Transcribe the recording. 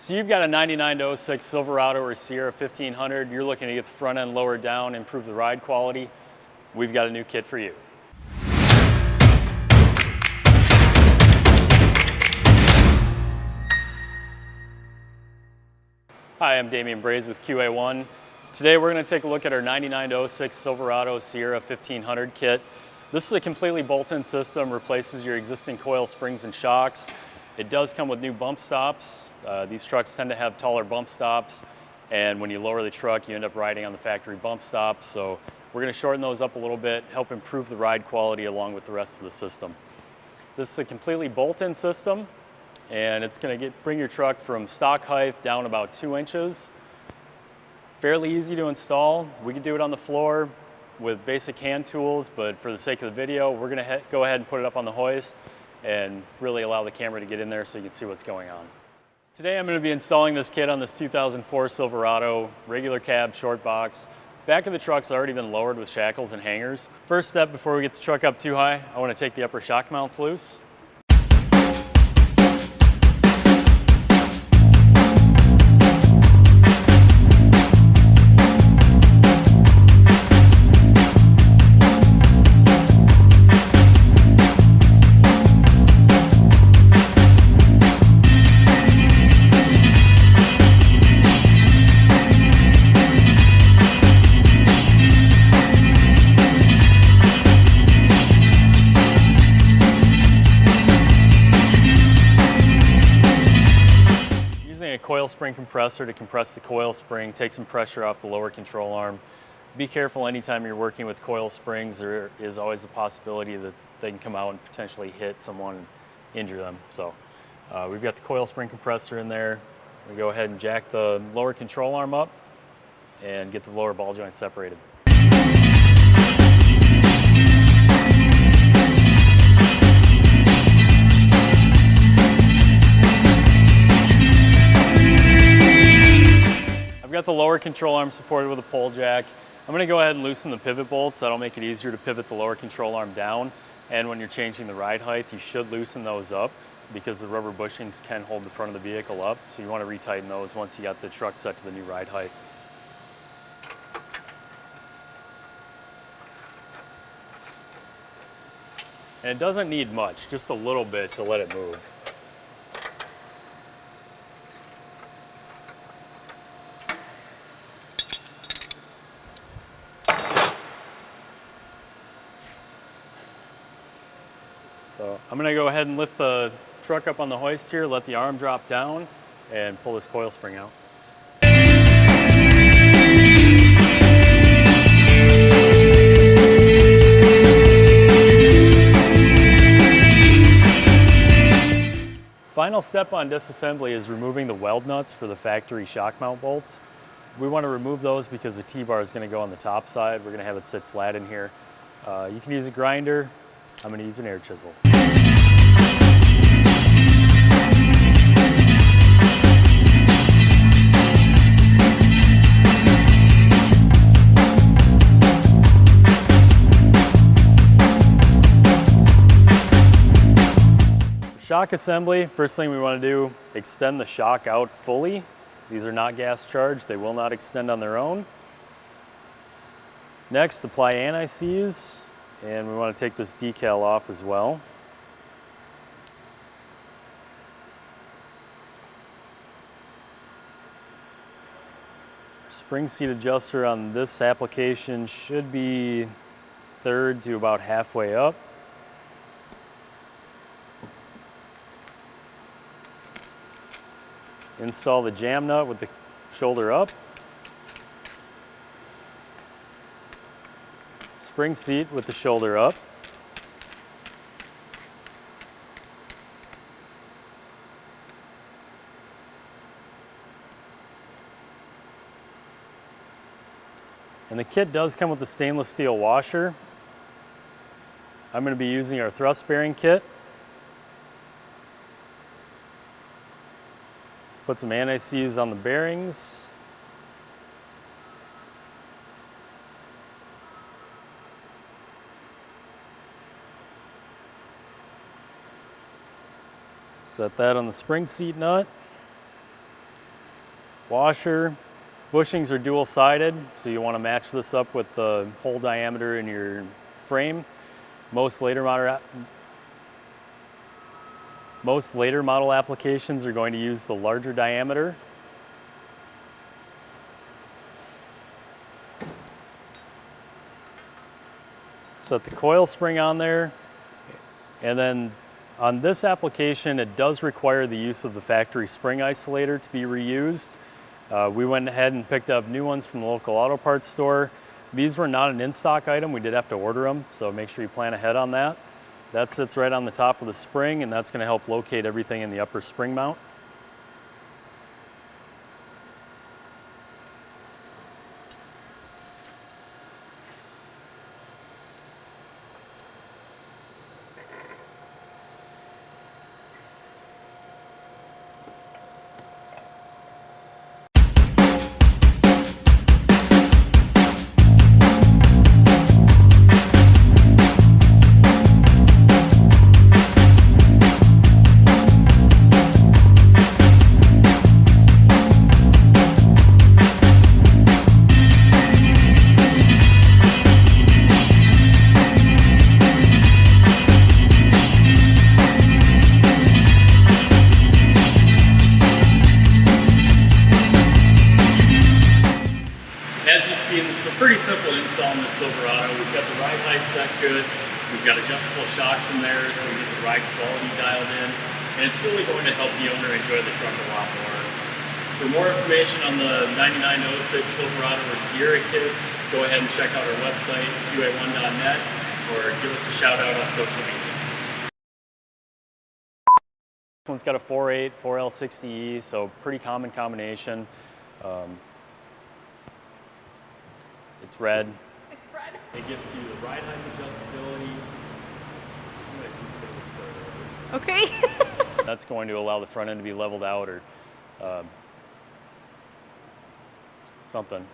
So you've got a 99 to 06 Silverado or Sierra 1500. You're looking to get the front end lowered down, improve the ride quality. We've got a new kit for you. Hi, I'm Damien with QA1. Today we're going to take a look at our 99 to 06 Silverado Sierra 1500 kit. This is a completely bolt-in system, replaces your existing coil springs and shocks. It does come with new bump stops. These trucks tend to have taller bump stops, and when you lower the truck, you end up riding on the factory bump stops. So we're going to shorten those up a little bit, help improve the ride quality along with the rest of the system. This is a completely bolt-in system, and it's going to bring your truck from stock height down about 2 inches. Fairly easy to install. We can do it on the floor with basic hand tools, but for the sake of the video, we're going to go ahead and put it up on the hoist and really allow the camera to get in there so you can see what's going on. Today I'm going to be installing this kit on this 2004 Silverado, regular cab, short box. Back of the truck's already been lowered with shackles and hangers. First step before we get the truck up too high, I want to take the upper shock mounts loose. Coil spring compressor to compress the coil spring, take some pressure off the lower control arm. Be careful anytime you're working with coil springs. There is always the possibility that they can come out and potentially hit someone and injure them. So we've got the coil spring compressor in there. We go ahead and jack the lower control arm up and get the lower ball joint separated. I've got the lower control arm supported with a pole jack. I'm going to go ahead and loosen the pivot bolts. That'll make it easier to pivot the lower control arm down. And when you're changing the ride height, you should loosen those up because the rubber bushings can hold the front of the vehicle up. So you want to retighten those once you got the truck set to the new ride height. And it doesn't need much, just a little bit to let it move. So I'm going to go ahead and lift the truck up on the hoist here, let the arm drop down, and pull this coil spring out. Final step on disassembly is removing the weld nuts for the factory shock mount bolts. We want to remove those because the T-bar is going to go on the top side. We're going to have it sit flat in here. You can use a grinder. I'm going to use an air chisel. Shock assembly, first thing we want to do, extend the shock out fully. These are not gas charged, they will not extend on their own. Next, apply anti-seize, and we want to take this decal off as well. Spring seat adjuster on this application should be third to about halfway up. Install the jam nut with the shoulder up. Spring seat with the shoulder up. And the kit does come with a stainless steel washer. I'm going to be using our thrust bearing kit. Put some anti-seize on the bearings. Set that on the spring seat nut. washer. Bushings are dual-sided, so you want to match this up with the hole diameter in your frame. Most later model applications are going to use the larger diameter. Set the coil spring on there, and then on this application it does require the use of the factory spring isolator to be reused. We went ahead and picked up new ones from the local auto parts store. These were not an in-stock item, we did have to order them, so make sure you plan ahead on that. That sits right on the top of the spring, and that's going to help locate everything in the upper spring mount. As you've seen, this is a pretty simple install in the Silverado. We've got the ride height set good. We've got adjustable shocks in there so we get the ride quality dialed in. And it's really going to help the owner enjoy the truck a lot more. For more information on the 9906 Silverado or Sierra kits, go ahead and check out our website, qa1.net, or give us a shout out on social media. This one's got a 4.8, 4L60E, so pretty common combination. It's red. It's red. It gives you the ride height adjustability. Okay. That's going to allow the front end to be leveled out or something.